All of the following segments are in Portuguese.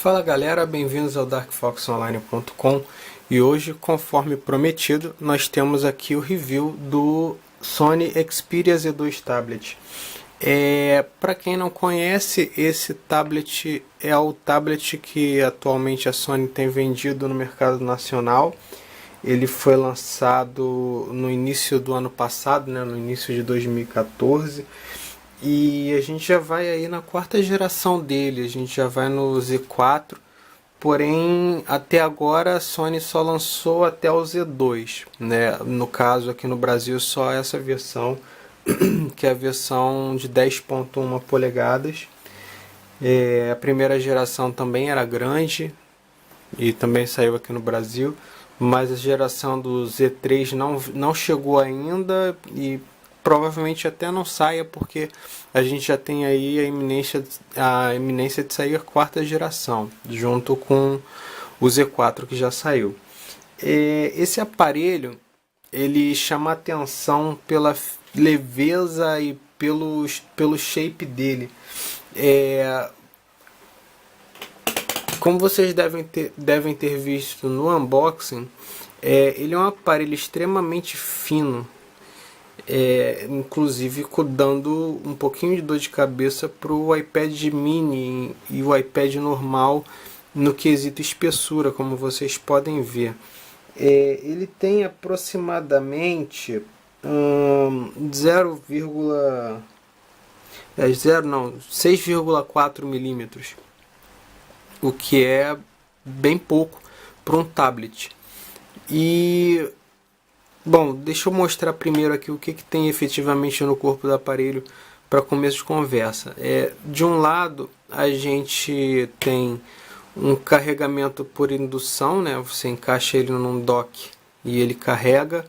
Fala galera, bem-vindos ao darkfoxonline.com e hoje, conforme prometido, nós temos aqui o review do Sony Xperia Z2 Tablet. Para quem não conhece, esse tablet é o tablet que atualmente a Sony tem vendido no mercado nacional. Ele foi lançado no início do ano passado, no início de 2014. E a gente já vai aí na quarta geração dele, a gente já vai no Z4, porém até agora a Sony só lançou até o Z2, No caso aqui no Brasil só essa versão, que é a versão de 10.1 polegadas. A primeira geração também era grande e também saiu aqui no Brasil, mas a geração do Z3 não chegou ainda e provavelmente até não saia, porque a gente já tem aí a iminência de sair a quarta geração, junto com o Z4 que já saiu. Esse aparelho, ele chama atenção pela leveza e pelo shape dele. Como vocês devem ter visto no unboxing, ele é um aparelho extremamente fino. Inclusive dando um pouquinho de dor de cabeça para o iPad mini e o iPad normal no quesito espessura, como vocês podem ver. Ele tem aproximadamente 6,4 milímetros, o que é bem pouco para um tablet. Bom, deixa eu mostrar primeiro aqui o que tem efetivamente no corpo do aparelho para começo de conversa. De um lado, a gente tem um carregamento por indução, Você encaixa ele num dock e ele carrega.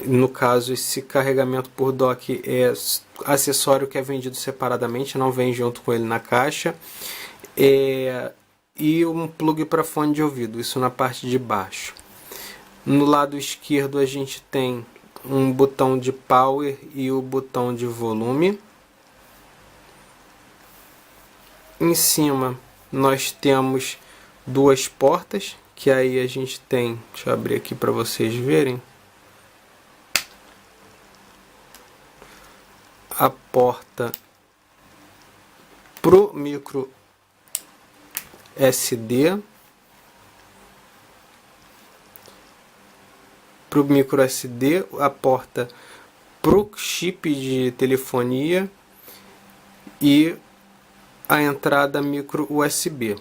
No caso, esse carregamento por dock é acessório que é vendido separadamente, não vem junto com ele na caixa. E um plug para fone de ouvido, isso na parte de baixo. No lado esquerdo a gente tem um botão de power e o botão de volume. Em cima nós temos duas portas, que aí a gente tem, deixa eu abrir aqui para vocês verem. A porta pro micro SD. Para o micro SD, a porta para o chip de telefonia e a entrada micro USB.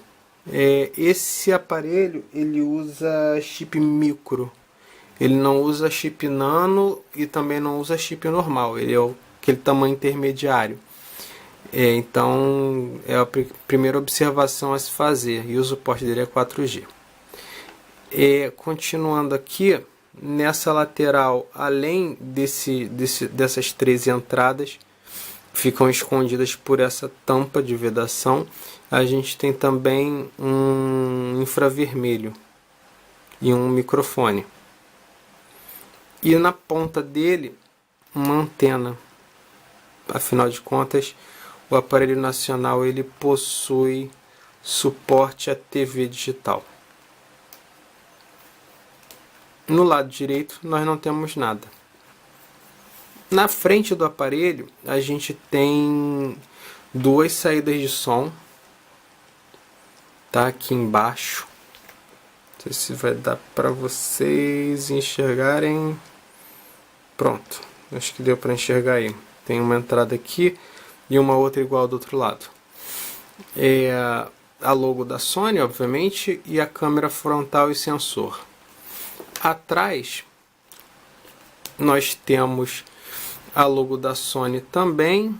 Esse aparelho ele usa chip micro, ele não usa chip nano e também não usa chip normal, ele é aquele tamanho intermediário. Então é a primeira observação a se fazer, e o suporte dele é 4G. Continuando aqui, nessa lateral, além dessas três entradas, ficam escondidas por essa tampa de vedação, a gente tem também um infravermelho e um microfone. E na ponta dele, uma antena. Afinal de contas, o aparelho nacional ele possui suporte a TV digital. No lado direito nós não temos nada. Na frente do aparelho a gente tem duas saídas de som, tá aqui embaixo. Não sei se vai dar para vocês enxergarem. Pronto, acho que deu para enxergar aí. Tem uma entrada aqui e uma outra igual do outro lado. A logo da Sony, obviamente, e a câmera frontal e sensor. Atrás nós temos a logo da Sony também.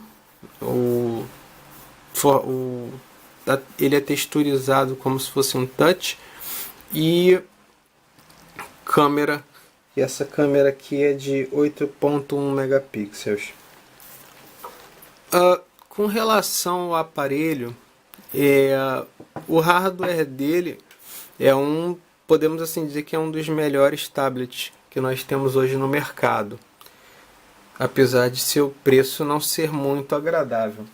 Ele é texturizado como se fosse um touch. E câmera, e essa câmera aqui é de 8.1 megapixels. Com relação ao aparelho, o hardware dele podemos assim dizer que é um dos melhores tablets que nós temos hoje no mercado, apesar de seu preço não ser muito agradável.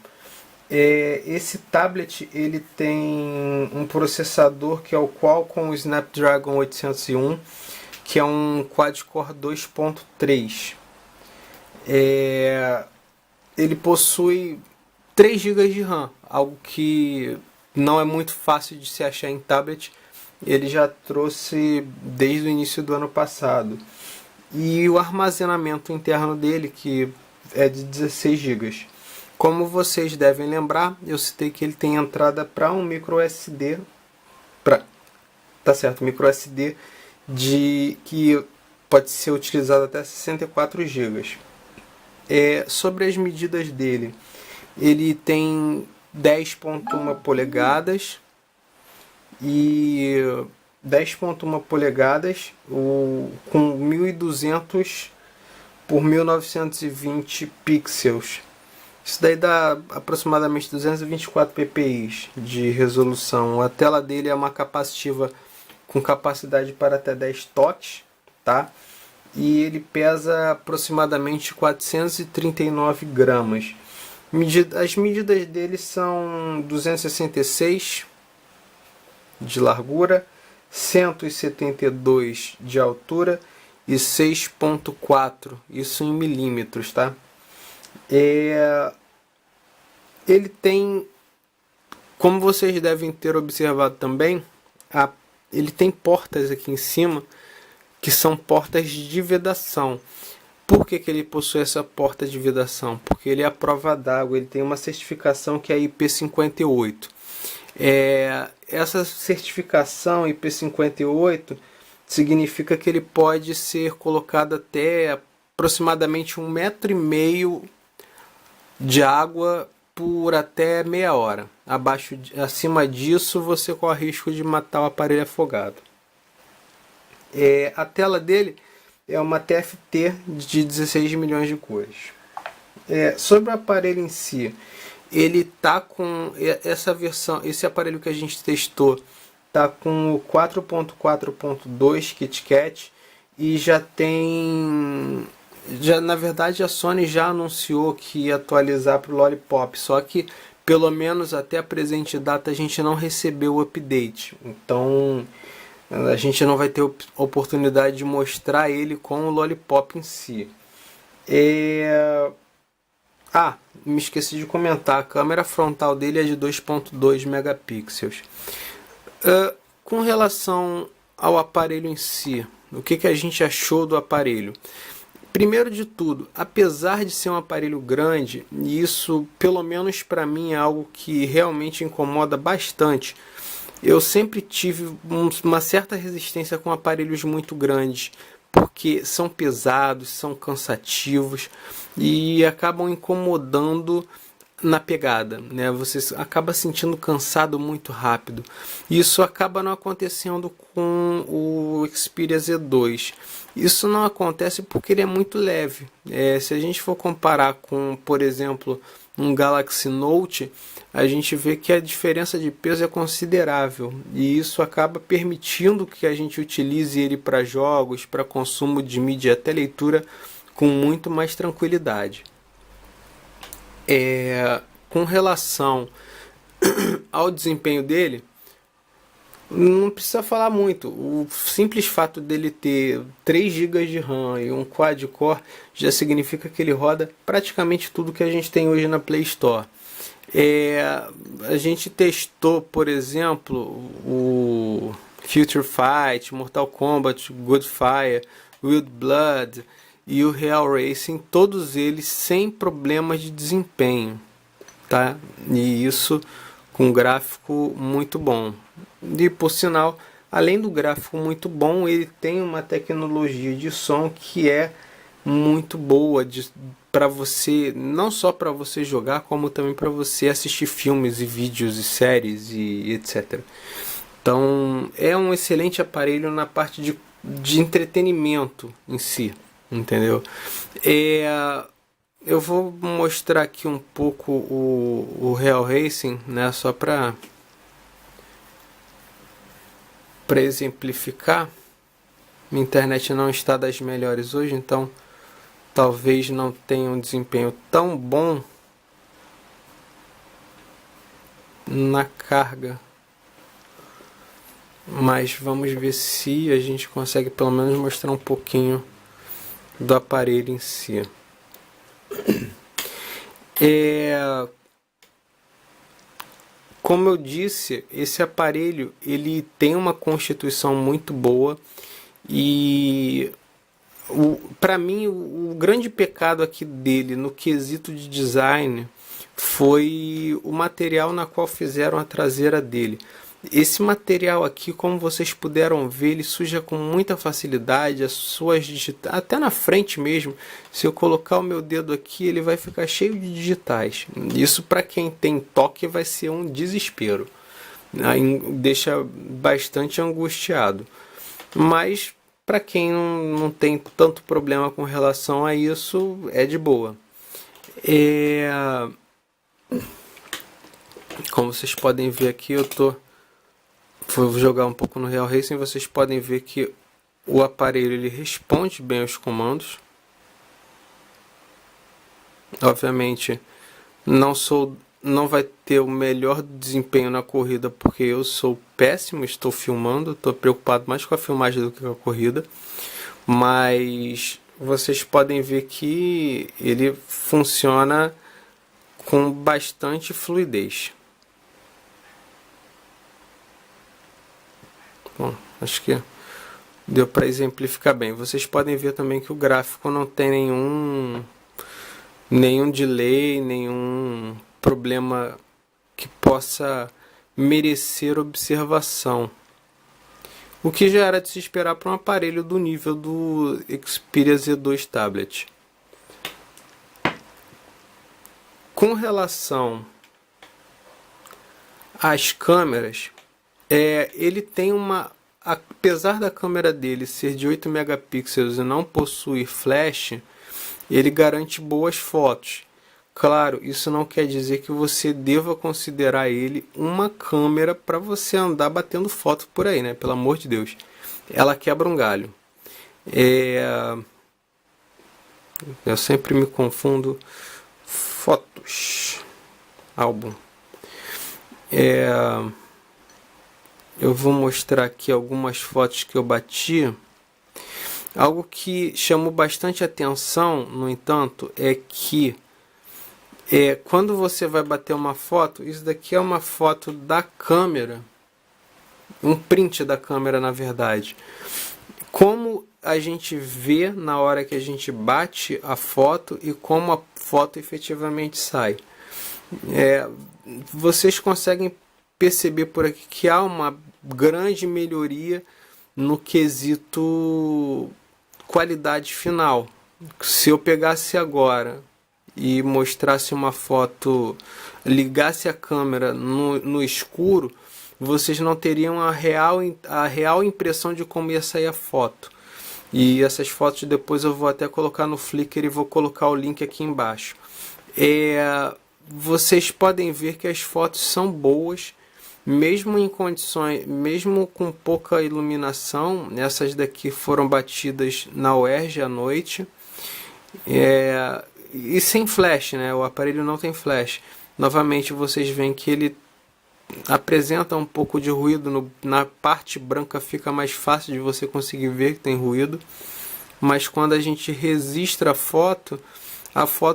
Esse tablet ele tem um processador que é o Qualcomm Snapdragon 801, que é um quad-core 2.3. Ele possui 3 GB de RAM, algo que não é muito fácil de se achar em tablet. Ele já trouxe desde o início do ano passado. E o armazenamento interno dele, que é de 16 GB. Como vocês devem lembrar, eu citei que ele tem entrada para um micro SD, micro SD que pode ser utilizado até 64 GB. Sobre as medidas dele, ele tem 10.1 polegadas e 10.1 polegadas com 1200 por 1920 pixels. Isso daí dá aproximadamente 224 ppi de resolução. A tela dele é uma capacitiva com capacidade para até 10 toques, tá? E ele pesa aproximadamente 439 gramas. As medidas dele são 266 de largura, 172 de altura e 6.4, isso em milímetros, tá? Ele tem, como vocês devem ter observado também, ele tem portas aqui em cima que são portas de vedação. Por que ele possui essa porta de vedação? Porque ele é à prova d'água, ele tem uma certificação que é IP58. Essa certificação IP58 significa que ele pode ser colocado até aproximadamente 1,5 m de água por até meia hora. Acima disso, você corre risco de matar o aparelho afogado. A tela dele é uma TFT de 16 milhões de cores. Sobre o aparelho em si, ele tá com essa versão, esse aparelho que a gente testou tá com o 4.4.2 KitKat e na verdade a Sony já anunciou que ia atualizar para o Lollipop, só que pelo menos até a presente data a gente não recebeu o update, então a gente não vai ter oportunidade de mostrar ele com o Lollipop em si. Me esqueci de comentar, a câmera frontal dele é de 2.2 megapixels. Com relação ao aparelho em si, o que a gente achou do aparelho? Primeiro de tudo, apesar de ser um aparelho grande, e isso pelo menos para mim é algo que realmente incomoda bastante, eu sempre tive uma certa resistência com aparelhos muito grandes, porque são pesados, são cansativos e acabam incomodando na pegada, né? Você acaba sentindo cansado muito rápido. Isso acaba não acontecendo com o Xperia Z2. Isso não acontece porque ele é muito leve. Se a gente for comparar com, por exemplo, um Galaxy Note, a gente vê que a diferença de peso é considerável e isso acaba permitindo que a gente utilize ele para jogos, para consumo de mídia até leitura com muito mais tranquilidade. Com relação ao desempenho dele, não precisa falar muito. O simples fato dele ter 3 GB de RAM e um quad-core já significa que ele roda praticamente tudo que a gente tem hoje na Play Store. A gente testou, por exemplo, o Future Fight, Mortal Kombat, Godfire, Wild Blood e o Real Racing, todos eles sem problemas de desempenho, tá? E isso com gráfico muito bom. E por sinal, além do gráfico muito bom, ele tem uma tecnologia de som que é muito boa para você, não só para você jogar, como também para você assistir filmes e vídeos e séries e etc. Então é um excelente aparelho na parte de entretenimento em si, entendeu? Eu vou mostrar aqui um pouco o Real Racing, né, só para exemplificar. Minha internet não está das melhores hoje, então talvez não tenha um desempenho tão bom. na carga. Mas vamos ver se a gente consegue pelo menos mostrar um pouquinho do aparelho em si. Como eu disse, esse aparelho ele tem uma constituição muito boa e para mim o grande pecado aqui dele no quesito de design foi o material na qual fizeram a traseira dele. Esse material aqui, como vocês puderam ver, ele suja com muita facilidade as suas digitais, até na frente mesmo. Se eu colocar o meu dedo aqui, ele vai ficar cheio de digitais. Isso para quem tem toque vai ser um desespero. Aí deixa bastante angustiado. Mas para quem não tem tanto problema com relação a isso, é de boa. Como vocês podem ver aqui, vou jogar um pouco no Real Racing. Vocês podem ver que o aparelho ele responde bem aos comandos. Obviamente não vai ter o melhor desempenho na corrida porque eu sou péssimo, estou filmando, estou preocupado mais com a filmagem do que com a corrida. Mas vocês podem ver que ele funciona com bastante fluidez. Bom, acho que deu para exemplificar bem. Vocês podem ver também que o gráfico não tem nenhum delay, nenhum problema que possa merecer observação. O que já era de se esperar para um aparelho do nível do Xperia Z2 Tablet. Com relação às câmeras, ele tem apesar da câmera dele ser de 8 megapixels e não possuir flash, ele garante boas fotos. Claro, isso não quer dizer que você deva considerar ele uma câmera para você andar batendo foto por aí, né? Pelo amor de Deus. Ela quebra um galho. Eu sempre me confundo. Fotos. Álbum. Eu vou mostrar aqui algumas fotos que eu bati. Algo que chamou bastante atenção, no entanto, é que quando você vai bater uma foto, isso daqui é uma foto da câmera, um print da câmera na verdade. Como a gente vê na hora que a gente bate a foto e como a foto efetivamente sai. Vocês conseguem perceber por aqui que há uma grande melhoria no quesito qualidade final. Se eu pegasse agora e mostrasse uma foto, ligasse a câmera no escuro, vocês não teriam a real impressão de como ia sair a foto. E essas fotos depois eu vou até colocar no Flickr e vou colocar o link aqui embaixo. Vocês podem ver que as fotos são boas, mesmo em condições, mesmo com pouca iluminação. Essas daqui foram batidas na UERJ à noite. E sem flash, né? O aparelho não tem flash. Novamente vocês veem que ele apresenta um pouco de ruído na parte branca, fica mais fácil de você conseguir ver que tem ruído, mas quando a gente registra a foto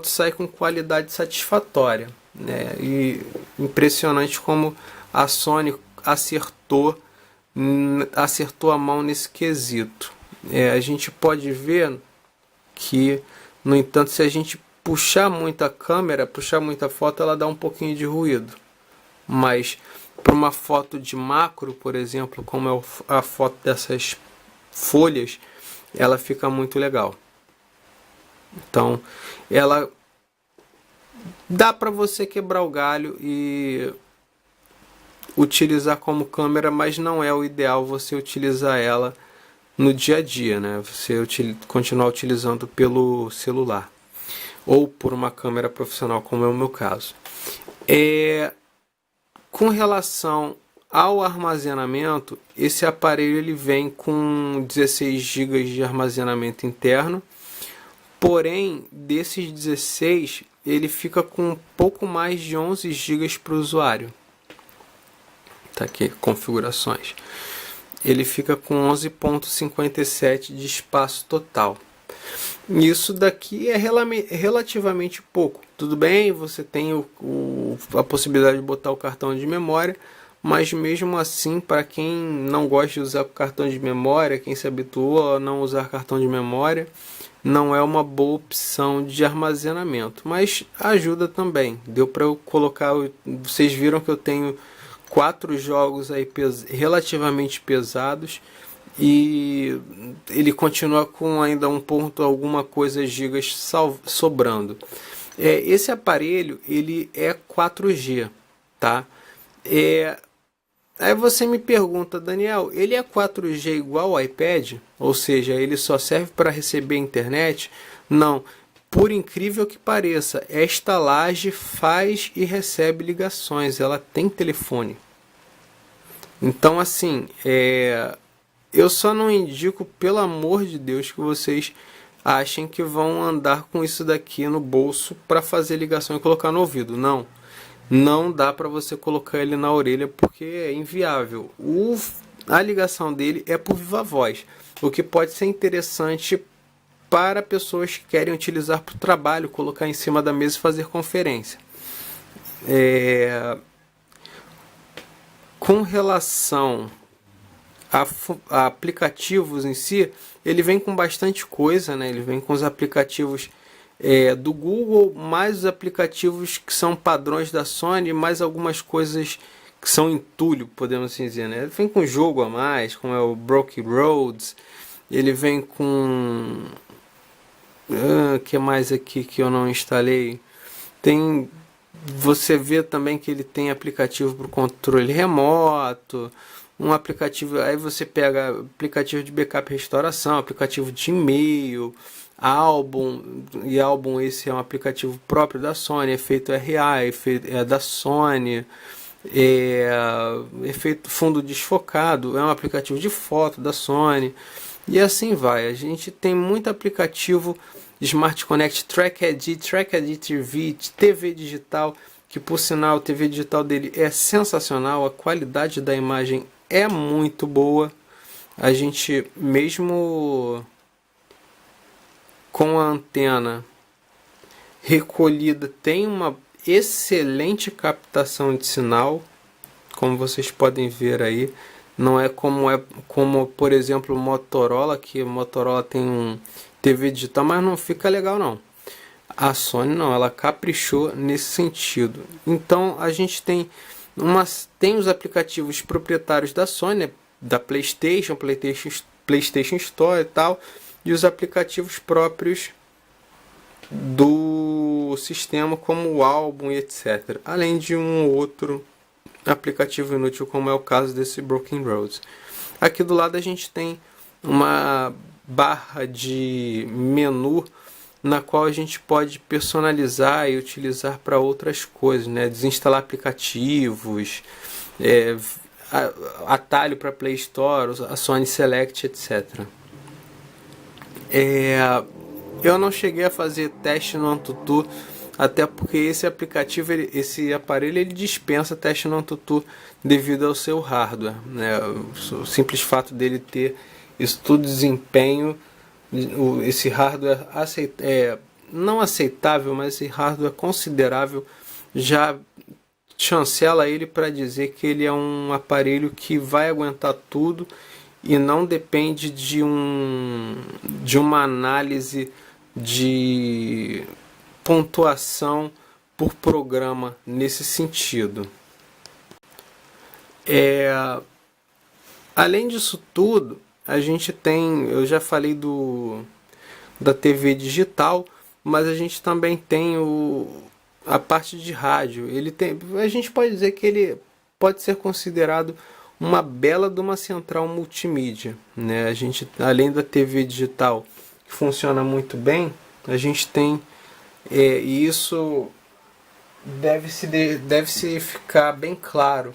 sai com qualidade satisfatória, né? E impressionante como a Sony acertou a mão nesse quesito. A gente pode ver que, no entanto, se a gente puxar muito a câmera, puxar muita foto, ela dá um pouquinho de ruído. Mas para uma foto de macro, por exemplo, como é a foto dessas folhas, ela fica muito legal. Então, ela dá para você quebrar o galho e utilizar como câmera, mas não é o ideal você utilizar ela no dia a dia, né? Você continuar utilizando pelo celular ou por uma câmera profissional, como é o meu caso. Com relação ao armazenamento, esse aparelho ele vem com 16 GB de armazenamento interno, porém desses 16 ele fica com um pouco mais de 11 GB para o usuário. tá aqui, configurações. Ele fica com 11,57 de espaço total. Isso daqui é relativamente pouco. Tudo bem, você tem a possibilidade de botar o cartão de memória, mas mesmo assim, para quem não gosta de usar cartão de memória, quem se habituou a não usar cartão de memória, não é uma boa opção de armazenamento, mas ajuda também. Deu para eu colocar, vocês viram que eu tenho 4 jogos aí relativamente pesados e ele continua com ainda alguma coisa gigas sobrando. Esse aparelho ele é 4G, tá? Aí você me pergunta, Daniel, ele é 4G igual ao iPad? Ou seja, ele só serve para receber internet? Não. Por incrível que pareça, esta laje faz e recebe ligações, ela tem telefone. Então, assim, eu só não indico, pelo amor de Deus, que vocês achem que vão andar com isso daqui no bolso para fazer ligação e colocar no ouvido. Não. Não dá para você colocar ele na orelha porque é inviável. A ligação dele é por viva voz, o que pode ser interessante para pessoas que querem utilizar para o trabalho, colocar em cima da mesa e fazer conferência. Com relação a aplicativos em si, ele vem com bastante coisa, né? Ele vem com os aplicativos do Google, mais os aplicativos que são padrões da Sony, mais algumas coisas que são entulho, podemos assim dizer, né? Ele vem com jogo a mais, como é o Broken Roads, ele vem com... que mais aqui que eu não instalei? Você vê também que ele tem aplicativo para o controle remoto, um aplicativo, aí você pega aplicativo de backup e restauração, aplicativo de e-mail, álbum, e álbum esse é um aplicativo próprio da Sony, efeito RA, é da Sony, efeito fundo desfocado, é um aplicativo de foto da Sony, e assim vai. A gente tem muito aplicativo Smart Connect, Track Edit TV, TV digital, que por sinal a TV digital dele é sensacional, a qualidade da imagem é muito boa. A gente mesmo com a antena recolhida tem uma excelente captação de sinal, como vocês podem ver aí. Não é como por exemplo o Motorola, que o Motorola tem um TV digital, mas não fica legal não. A Sony não, ela caprichou nesse sentido. Então a gente tem os aplicativos proprietários da Sony, da PlayStation Store e tal, e os aplicativos próprios do sistema, como o álbum e etc. Além de um outro aplicativo inútil, como é o caso desse Broken Roads. Aqui do lado a gente tem uma barra de menu na qual a gente pode personalizar e utilizar para outras coisas, né? Desinstalar aplicativos, atalho para Play Store, a Sony Select, etc. Eu não cheguei a fazer teste no AnTuTu, até porque esse aplicativo, esse aparelho, ele dispensa teste no AnTuTu devido ao seu hardware, né? O simples fato dele ter estudo de desempenho, esse hardware não aceitável, mas esse hardware considerável já chancela ele para dizer que ele é um aparelho que vai aguentar tudo e não depende de uma análise de pontuação por programa nesse sentido. Além disso tudo, a gente tem, eu já falei da TV digital, mas a gente também tem a parte de rádio. A gente pode dizer que ele pode ser considerado uma bela de uma central multimídia, né? A gente, além da TV digital, que funciona muito bem, a gente tem, e isso deve-se ficar bem claro,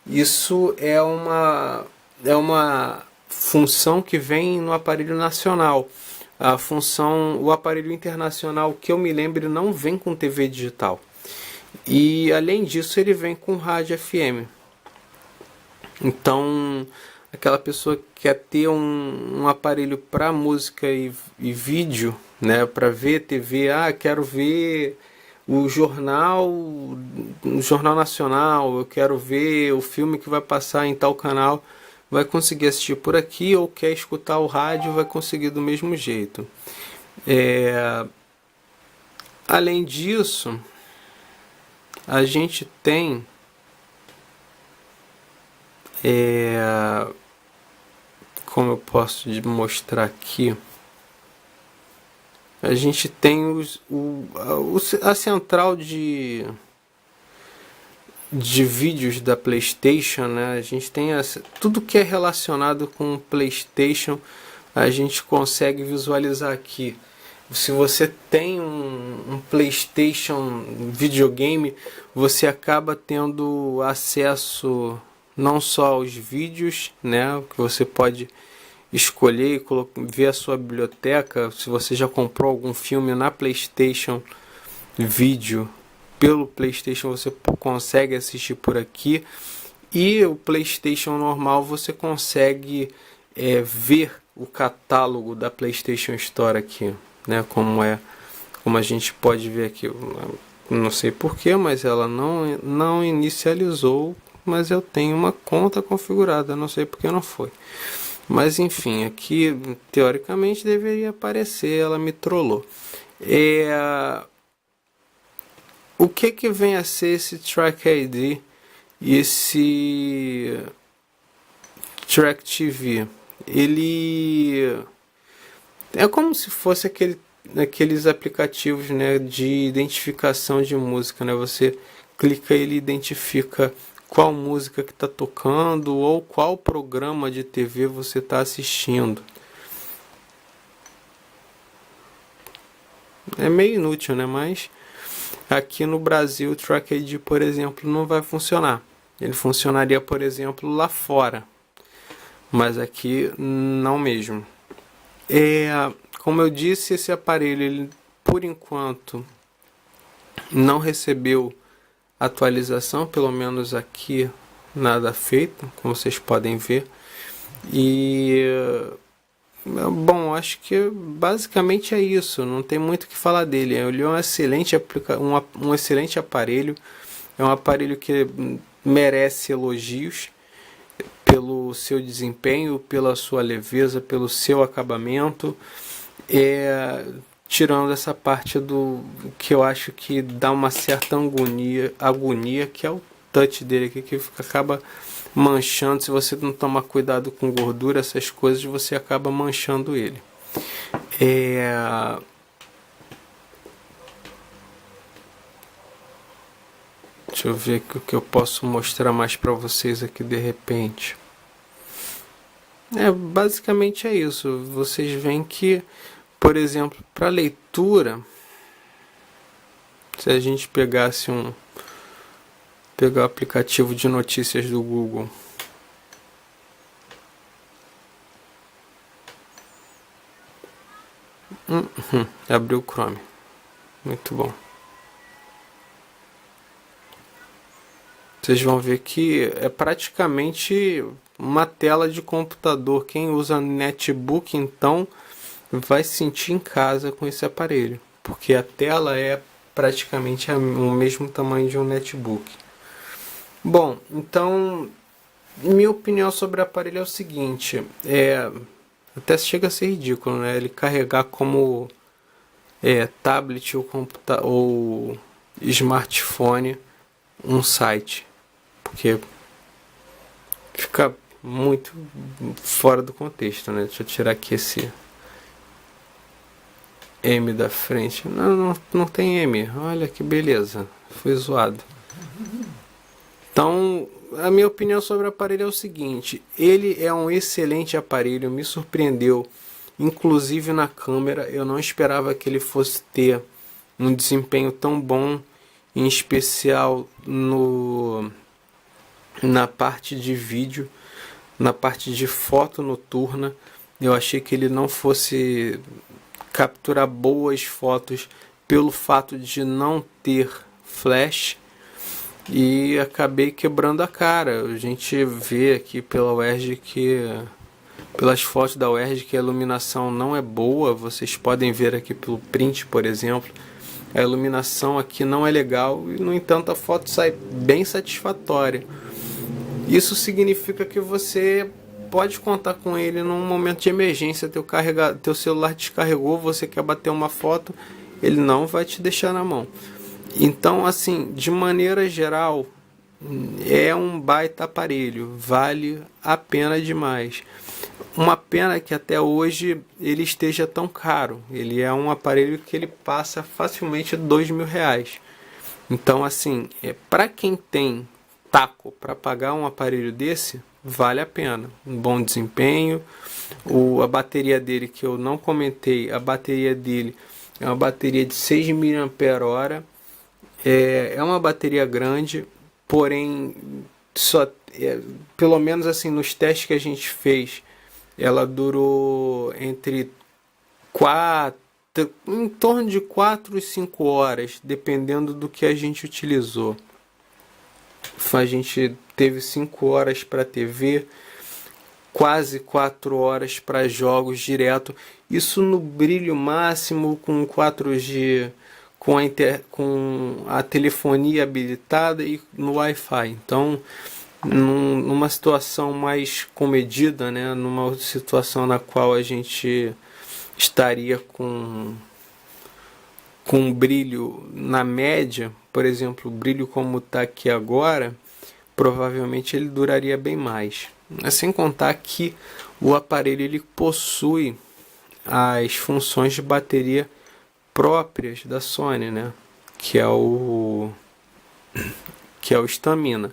isso é uma função que vem no aparelho nacional. O aparelho internacional, que eu me lembre, não vem com TV digital. E além disso, ele vem com rádio FM. Então, aquela pessoa que quer ter um aparelho para música e vídeo, né, para ver TV, quero ver o jornal nacional, eu quero ver o filme que vai passar em tal canal, vai conseguir assistir por aqui, ou quer escutar o rádio, vai conseguir do mesmo jeito. Além disso, a gente tem como eu posso mostrar aqui, a gente tem a central de vídeos da PlayStation, né? A gente tem tudo que é relacionado com o PlayStation, a gente consegue visualizar aqui. Se você tem um PlayStation videogame, você acaba tendo acesso não só aos vídeos, né, que você pode escolher e ver a sua biblioteca. Se você já comprou algum filme na PlayStation Video, pelo PlayStation você consegue assistir por aqui. E o PlayStation normal você consegue ver o catálogo da PlayStation Store aqui, né? Como a gente pode ver aqui. Não sei porquê, mas ela não inicializou, mas eu tenho uma conta configurada, não sei porque não foi. Mas enfim, aqui teoricamente deveria aparecer, ela me trollou. O que vem a ser esse Track ID e esse Track TV? Ele é como se fosse aqueles aplicativos, né, de identificação de música, né? Você clica e ele identifica qual música que está tocando ou qual programa de TV você está assistindo. É meio inútil, né? Mas aqui no Brasil o Track ID, por exemplo, não vai funcionar. Ele funcionaria, por exemplo, lá fora, mas aqui não mesmo. Como eu disse, esse aparelho, ele, por enquanto, não recebeu atualização, pelo menos aqui nada feito, como vocês podem ver. E bom, acho que basicamente é isso, não tem muito o que falar dele. Ele é um excelente um excelente aparelho, é um aparelho que merece elogios pelo seu desempenho, pela sua leveza, pelo seu acabamento. Tirando essa parte do que eu acho que dá uma certa agonia, que é o touch dele aqui, que acaba manchando. Se você não tomar cuidado com gordura, essas coisas, você acaba manchando ele. Deixa eu ver o que eu posso mostrar mais para vocês aqui de repente. Basicamente é isso. Vocês veem que, por exemplo, para leitura, se a gente pegasse pegar o aplicativo de notícias do Google, abriu o Chrome, muito bom. Vocês vão ver que é praticamente uma tela de computador. Quem usa netbook, então, vai se sentir em casa com esse aparelho, porque a tela é praticamente o mesmo tamanho de um netbook. Bom, então, minha opinião sobre o aparelho é o seguinte, até chega a ser ridículo, né? Ele carregar como tablet ou smartphone um site, porque fica muito fora do contexto, né? Deixa eu tirar aqui esse M da frente. Não tem M. Olha que beleza. Foi zoado. Então, a minha opinião sobre o aparelho é o seguinte. Ele é um excelente aparelho. Me surpreendeu. Inclusive na câmera. Eu não esperava que ele fosse ter um desempenho tão bom. Em especial na parte de vídeo. Na parte de foto noturna. Eu achei que ele não fosse capturar boas fotos pelo fato de não ter flash. e acabei quebrando a cara. A gente vê aqui pela UERJ pelas fotos da UERJ que a iluminação não é boa. Vocês podem ver aqui pelo print, por exemplo, a iluminação aqui não é legal e, no entanto, a foto sai bem satisfatória. Isso significa que você pode contar com ele num momento de emergência. Teu celular descarregou, você quer bater uma foto, ele não vai te deixar na mão. Então, assim, de maneira geral, é um baita aparelho, vale a pena demais. Uma pena que até hoje ele esteja tão caro. Ele é um aparelho que ele passa facilmente R$ 2.000. Então, assim, para quem tem taco para pagar um aparelho desse, vale a pena. Um bom desempenho. A bateria dele, que eu não comentei, a bateria dele é uma bateria de 6 mAh. É uma bateria grande, porém, pelo menos assim, nos testes que a gente fez, ela durou em torno de 4 e 5 horas, dependendo do que a gente utilizou. A gente teve 5 horas para TV, quase 4 horas para jogos direto. Isso no brilho máximo, com 4G, com a telefonia habilitada e no Wi-Fi. Então, numa situação mais comedida, né? Numa situação na qual a gente estaria com brilho na média, por exemplo, o brilho como está aqui agora, provavelmente ele duraria bem mais. Sem contar que o aparelho ele possui as funções de bateria próprias da Sony, né? Que é o Stamina,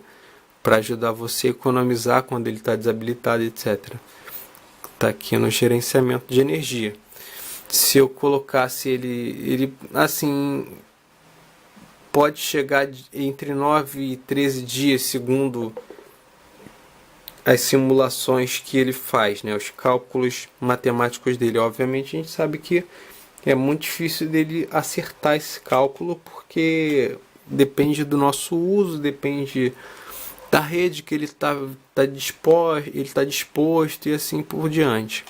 para ajudar você a economizar quando ele está desabilitado, etc. Está aqui no gerenciamento de energia. Se eu colocasse ele assim, pode chegar entre 9 e 13 dias, segundo as simulações que ele faz, né? Os cálculos matemáticos dele. Obviamente a gente sabe que é muito difícil dele acertar esse cálculo, porque depende do nosso uso, depende da rede que ele está disposto e assim por diante.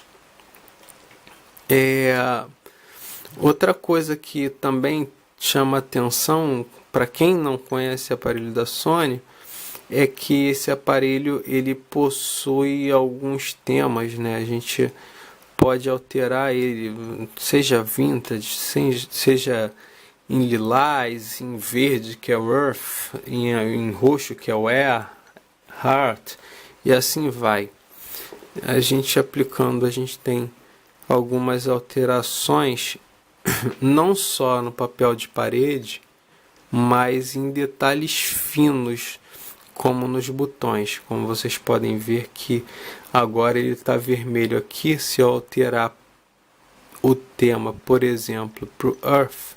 Outra coisa que também chama atenção para quem não conhece o aparelho da Sony é que esse aparelho ele possui alguns temas, né? A gente pode alterar ele, seja vintage, seja em lilás, em verde, que é o Earth, em roxo, que é o Air, Heart, e assim vai. A gente aplicando, a gente tem algumas alterações, não só no papel de parede, mas em detalhes finos, como nos botões. Como vocês podem ver que agora ele está vermelho aqui. Se eu alterar o tema, por exemplo, para o Earth,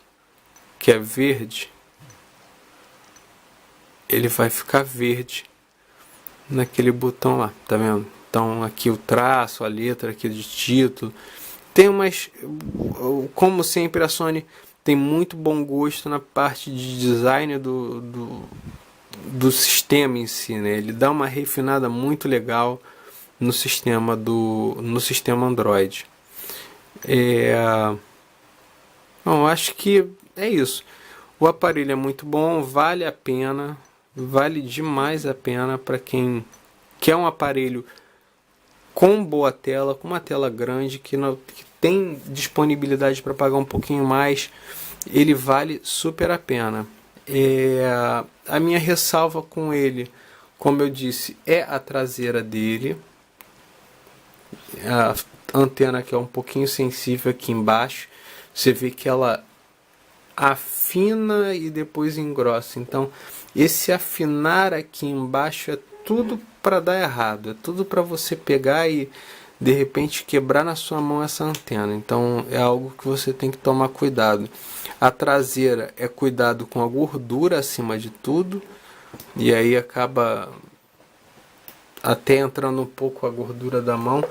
que é verde, ele vai ficar verde naquele botão lá, tá vendo? Então aqui o traço, a letra aqui de título. Tem umas, como sempre, a Sony tem muito bom gosto na parte de design do sistema em si, né? Ele dá uma refinada muito legal no sistema Android. Bom, acho que é isso. O aparelho é muito bom, vale a pena, vale demais a pena para quem quer um aparelho com boa tela, com uma tela grande, que tem disponibilidade para pagar um pouquinho mais. Ele vale super a pena. A minha ressalva com ele, como eu disse, é a traseira dele. A antena que é um pouquinho sensível aqui embaixo. Você vê que ela afina e depois engrossa. Então, esse afinar aqui embaixo é tudo para dar errado. É tudo para você pegar e de repente quebrar na sua mão essa antena. Então é algo que você tem que tomar cuidado. A traseira é cuidado com a gordura acima de tudo, e aí acaba até entrando um pouco a gordura da mão.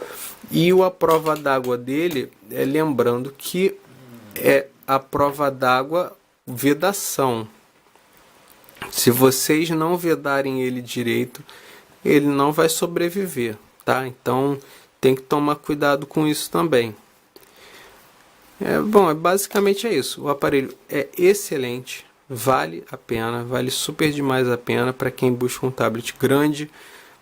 E a prova d'água dele, lembrando que é a prova d'água vedação. Se vocês não vedarem ele direito, ele não vai sobreviver, tá? Então tem que tomar cuidado com isso também. Bom, basicamente é isso. O aparelho é excelente, vale a pena, vale super demais a pena para quem busca um tablet grande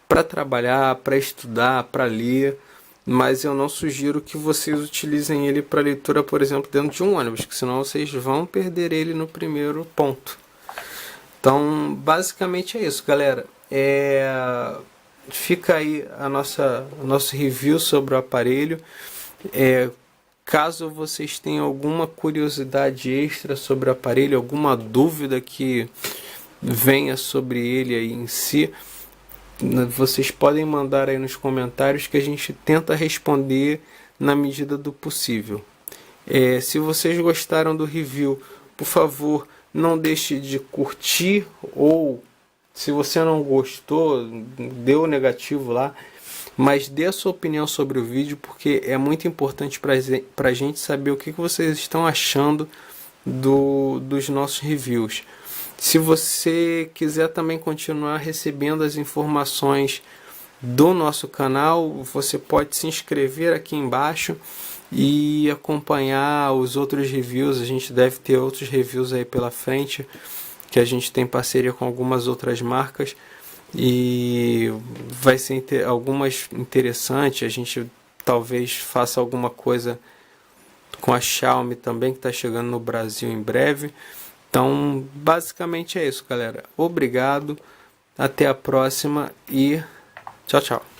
para trabalhar, para estudar, para ler. Mas eu não sugiro que vocês utilizem ele para leitura, por exemplo, dentro de um ônibus, que senão vocês vão perder ele no primeiro ponto. Então, basicamente é isso, galera. Fica aí nosso review sobre o aparelho. Caso vocês tenham alguma curiosidade extra sobre o aparelho, alguma dúvida que venha sobre ele aí em si, vocês podem mandar aí nos comentários que a gente tenta responder na medida do possível. Se vocês gostaram do review, por favor, não deixe de curtir, ou se você não gostou, deu negativo lá, mas dê a sua opinião sobre o vídeo, porque é muito importante para a gente saber o que vocês estão achando dos nossos reviews. Se você quiser também continuar recebendo as informações do nosso canal, você pode se inscrever aqui embaixo e acompanhar os outros reviews. A gente deve ter outros reviews aí pela frente, que a gente tem parceria com algumas outras marcas e vai ser algumas interessantes. A gente talvez faça alguma coisa com a Xiaomi também, que está chegando no Brasil em breve. Então, basicamente é isso, galera. Obrigado, até a próxima e tchau, tchau.